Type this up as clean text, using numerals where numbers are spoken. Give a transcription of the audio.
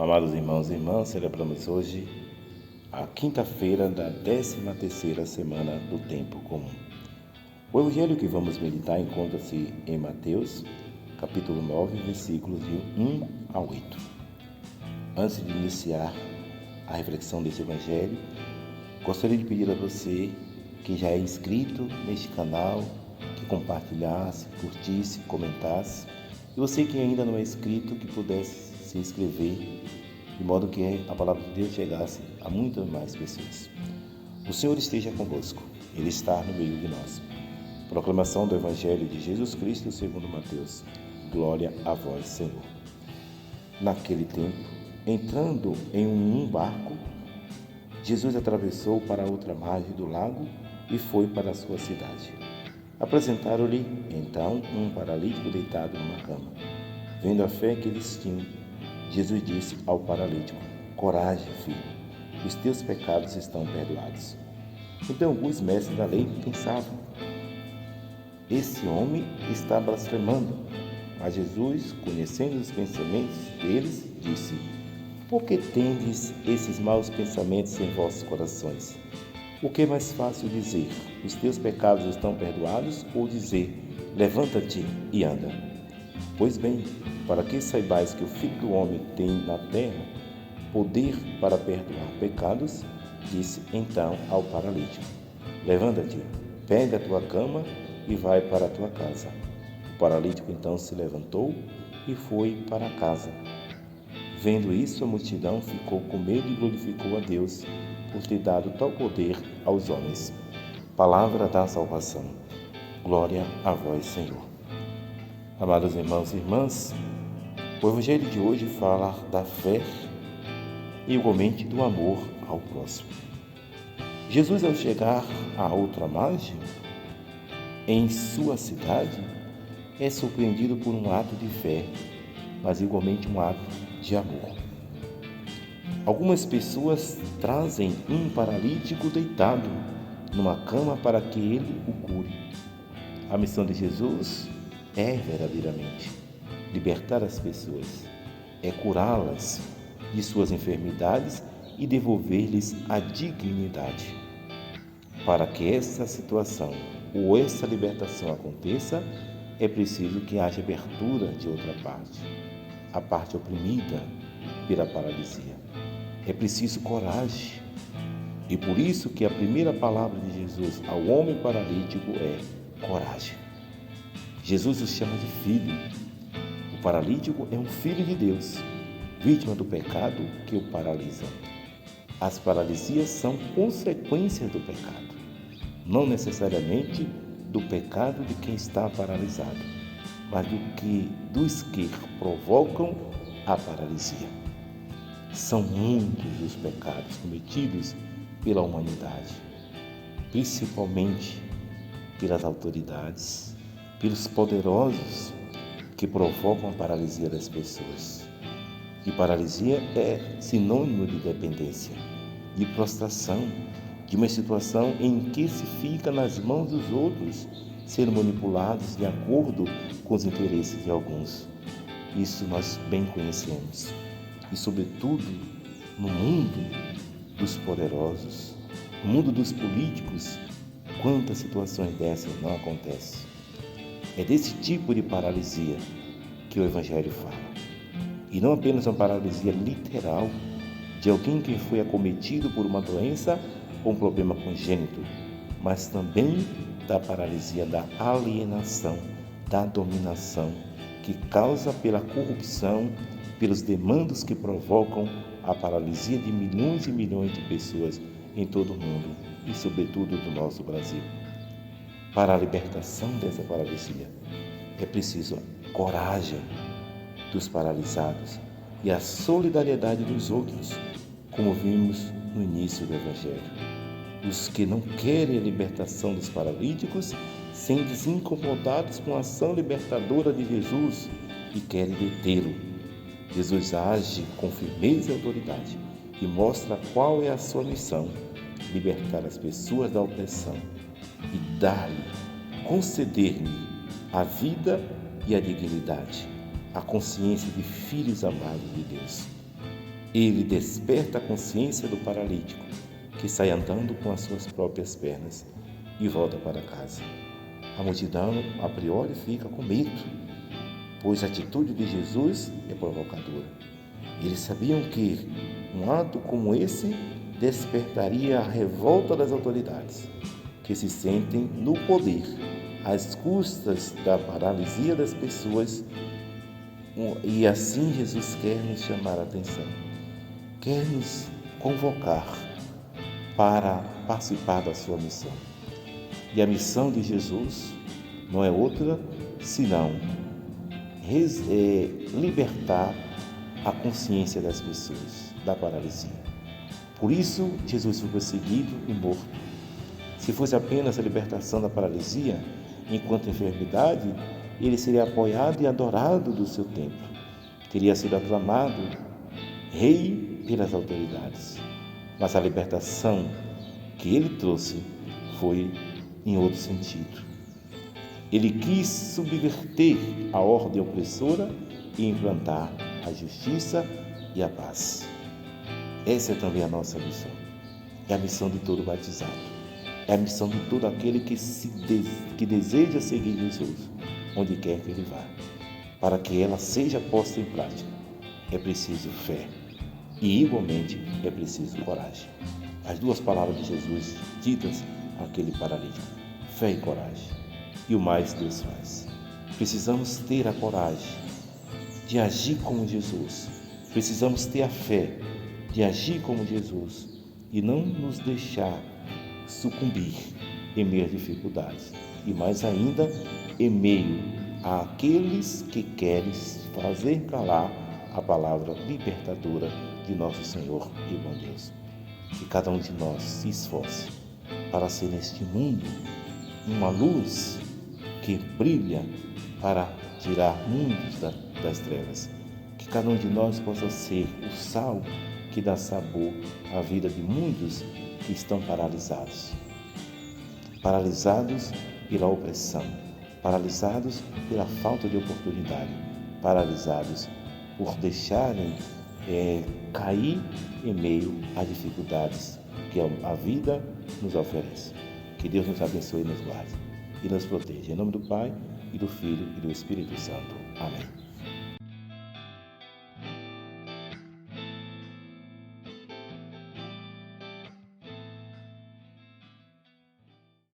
Amados irmãos e irmãs, celebramos hoje a quinta-feira da 13ª semana do Tempo Comum. O evangelho que vamos meditar encontra-se em Mateus, capítulo 9, versículos de 1 a 8. Antes de iniciar a reflexão desse evangelho, gostaria de pedir a você que já é inscrito neste canal, que compartilhasse, curtisse, comentasse, e você que ainda não é inscrito, que pudesse se inscrever, de modo que a palavra de Deus chegasse a muitas mais pessoas. O Senhor esteja convosco, Ele está no meio de nós. Proclamação do Evangelho de Jesus Cristo segundo Mateus. Glória a vós, Senhor. Naquele tempo, entrando em um barco, Jesus atravessou para a outra margem do lago e foi para a sua cidade. Apresentaram-lhe, então, um paralítico deitado numa cama. Vendo a fé que eles tinham, Jesus disse ao paralítico: coragem, filho, os teus pecados estão perdoados. Então alguns mestres da lei pensavam: esse homem está blasfemando. Mas Jesus, conhecendo os pensamentos deles, disse: por que tendes esses maus pensamentos em vossos corações? O que é mais fácil dizer: os teus pecados estão perdoados, ou dizer: levanta-te e anda? Pois bem, para que saibais que o Filho do Homem tem na terra poder para perdoar pecados, disse então ao paralítico: levanta-te, pega a tua cama e vai para a tua casa. O paralítico então se levantou e foi para casa. Vendo isso, a multidão ficou com medo e glorificou a Deus por ter dado tal poder aos homens. Palavra da salvação. Glória a vós, Senhor. Amados irmãos e irmãs, o Evangelho de hoje fala da fé e igualmente do amor ao próximo. Jesus, ao chegar à outra margem, em sua cidade, é surpreendido por um ato de fé, mas igualmente um ato de amor. Algumas pessoas trazem um paralítico deitado numa cama para que ele o cure. A missão de Jesus é verdadeiramente libertar as pessoas, é curá-las de suas enfermidades e devolver-lhes a dignidade. Para que essa situação ou essa libertação aconteça, é preciso que haja abertura de outra parte, a parte oprimida pela paralisia. É preciso coragem. E por isso que a primeira palavra de Jesus ao homem paralítico é coragem. Jesus os chama de filho. O paralítico é um filho de Deus, vítima do pecado que o paralisa. As paralisias são consequências do pecado, não necessariamente do pecado de quem está paralisado, mas dos que provocam a paralisia. São muitos os pecados cometidos pela humanidade, principalmente pelas autoridades, pelos poderosos que provocam a paralisia das pessoas. E paralisia é sinônimo de dependência, de prostração, de uma situação em que se fica nas mãos dos outros, sendo manipulados de acordo com os interesses de alguns. Isso nós bem conhecemos. E, sobretudo, no mundo dos poderosos, no mundo dos políticos, quantas situações dessas não acontecem? É desse tipo de paralisia que o Evangelho fala. E não apenas uma paralisia literal de alguém que foi acometido por uma doença ou um problema congênito, mas também da paralisia da alienação, da dominação, que causa pela corrupção, pelos demandos que provocam a paralisia de milhões e milhões de pessoas em todo o mundo e, sobretudo, do nosso Brasil. Para a libertação dessa paralisia, é preciso coragem dos paralisados e a solidariedade dos outros, como vimos no início do Evangelho. Os que não querem a libertação dos paralíticos sentem-se incomodados com a ação libertadora de Jesus e querem detê-lo. Jesus age com firmeza e autoridade e mostra qual é a sua missão: libertar as pessoas da opressão e dar-lhe, conceder-lhe a vida e a dignidade, a consciência de filhos amados de Deus. Ele desperta a consciência do paralítico, que sai andando com as suas próprias pernas e volta para casa. A multidão, a priori, fica com medo, pois a atitude de Jesus é provocadora. Eles sabiam que um ato como esse despertaria a revolta das autoridades, que se sentem no poder, às custas da paralisia das pessoas. E assim Jesus quer nos chamar a atenção, quer nos convocar para participar da sua missão. E a missão de Jesus não é outra senão libertar a consciência das pessoas da paralisia. Por isso, Jesus foi perseguido e morto. Se fosse apenas a libertação da paralisia, enquanto enfermidade, ele seria apoiado e adorado do seu templo. Teria sido aclamado rei pelas autoridades. Mas a libertação que ele trouxe foi em outro sentido. Ele quis subverter a ordem opressora e implantar a justiça e a paz. Essa é também a nossa missão. É a missão de todo batizado. É a missão de todo aquele que deseja seguir Jesus, onde quer que ele vá. Para que ela seja posta em prática, é preciso fé e, igualmente, é preciso coragem. As duas palavras de Jesus ditas àquele paralítico: fé e coragem. E o mais Deus faz. Precisamos ter a coragem de agir como Jesus. Precisamos ter a fé de agir como Jesus e não nos deixar sucumbir em meio às dificuldades. E mais ainda, em meio àqueles que querem fazer calar a palavra libertadora de nosso Senhor e bom Deus. Que cada um de nós se esforce para ser neste mundo uma luz que brilha para tirar mundos das trevas. Que cada um de nós possa ser o sal que dá sabor à vida de muitos que estão paralisados pela opressão, paralisados pela falta de oportunidade, paralisados por deixarem cair em meio às dificuldades que a vida nos oferece. Que Deus nos abençoe e nos guarde e nos proteja. Em nome do Pai, e do Filho e do Espírito Santo. Amém.